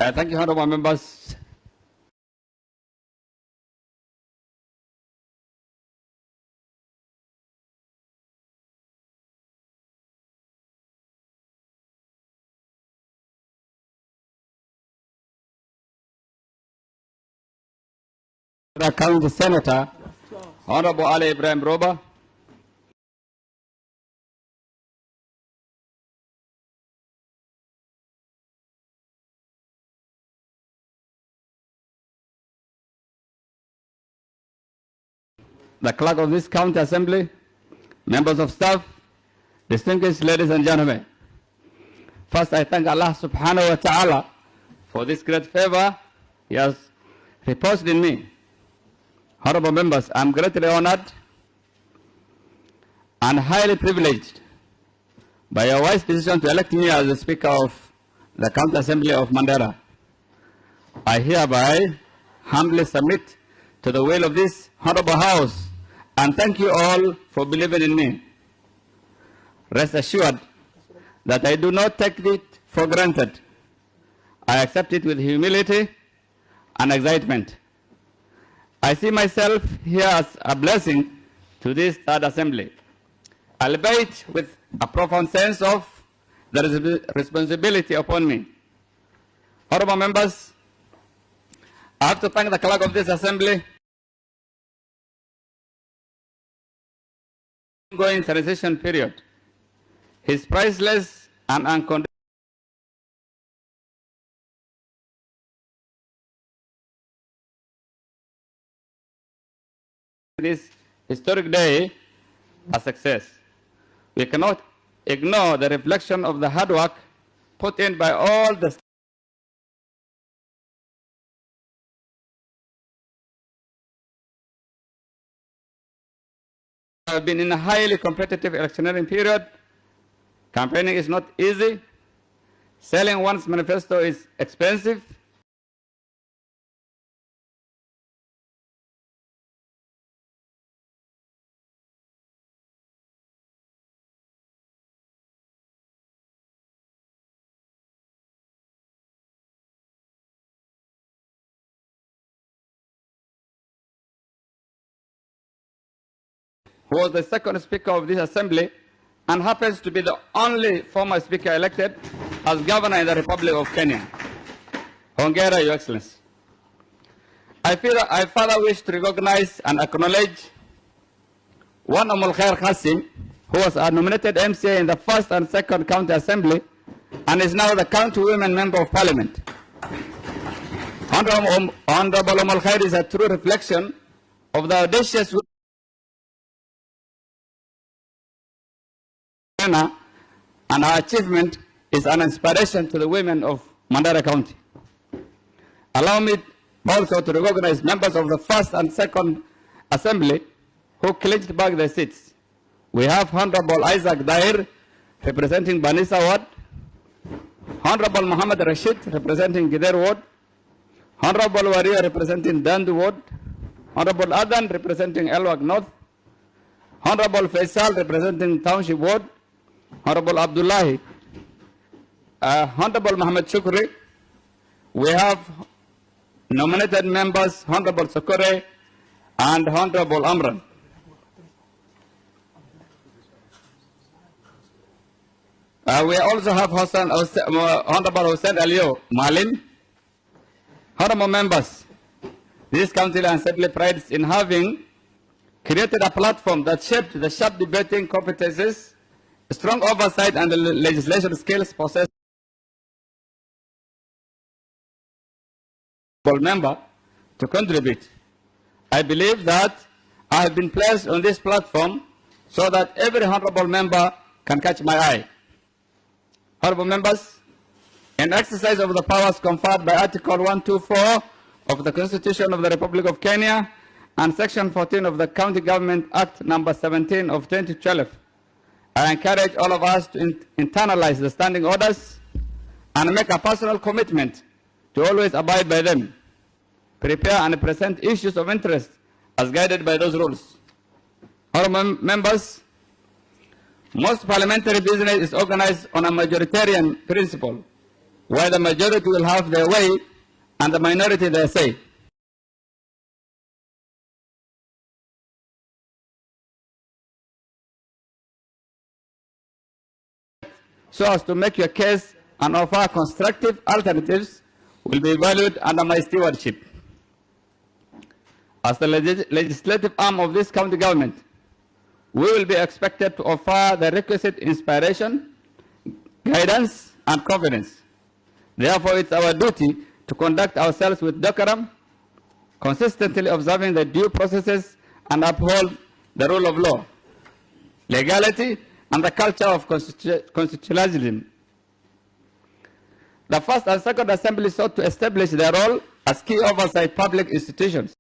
Thank you, honorable members. The County Senator, Honorable Ali Ibrahim Roba. The clerk of this county assembly, members of staff, distinguished ladies and gentlemen. First, I thank Allah subhanahu wa ta'ala for this great favor He has reposed in me. Honorable members, I am greatly honored and highly privileged by your wise decision to elect me as the Speaker of the County Assembly of Mandera. I hereby humbly submit to the will of this honorable House and thank you all for believing in me. Rest assured that I do not take it for granted. I accept it with humility and excitement. I see myself here as a blessing to this third assembly, albeit with a profound sense of the responsibility upon me. Honorable members, I have to thank the clerk of this assembly ongoing transition period. His priceless and unconditional this historic day a success. We cannot ignore the reflection of the hard work put in by all the have been in a highly competitive electioneering period. Campaigning is not easy. Selling one's manifesto is expensive. Who was the second Speaker of this Assembly and happens to be the only former Speaker elected as Governor in the Republic of Kenya. Hongera, Your Excellency. I further wish to recognize and acknowledge one Omar Sala, who was a nominated MCA in the first and second County Assembly and is now the County Women Member of Parliament. Honorable Omar Sala is a true reflection of the audacious and her achievement is an inspiration to the women of Mandera County. Allow me also to recognize members of the first and second assembly who clinched back their seats. We have Honorable Isaac Dair representing Banisa Ward, Honorable Muhammad Rashid representing Gider Ward, Honorable Waria representing Dandu Ward, Honorable Adan representing Elwak North, Honorable Faisal representing Township Ward, Honorable Abdullahi, Honorable Muhammad Shukri. We have nominated members Honorable Sokore and Honorable Amran. We also have Honorable Hussein Aliyo Malim. Honorable members, this Council Assembly prides in having created a platform that shaped the sharp debating competences, strong oversight and the legislation skills possessed by member to contribute I believe that I have been placed on this platform so that every honorable member can catch my eye. Honorable members, in exercise of the powers conferred by Article 124 of the Constitution of the Republic of Kenya and Section 14 of the County Government Act number 17 of 2012, I encourage all of us to internalize the standing orders and make a personal commitment to always abide by them, prepare and present issues of interest as guided by those rules. Honorable members, most parliamentary business is organized on a majoritarian principle, where the majority will have their way and the minority their say. So as to make your case and offer constructive alternatives will be valued under my stewardship. As the legislative arm of this county government, we will be expected to offer the requisite inspiration, guidance, and confidence. Therefore, it's our duty to conduct ourselves with decorum, consistently observing the due processes and uphold the rule of law, legality, and the culture of constitutionalism. The first and second assembly sought to establish their role as key oversight public institutions.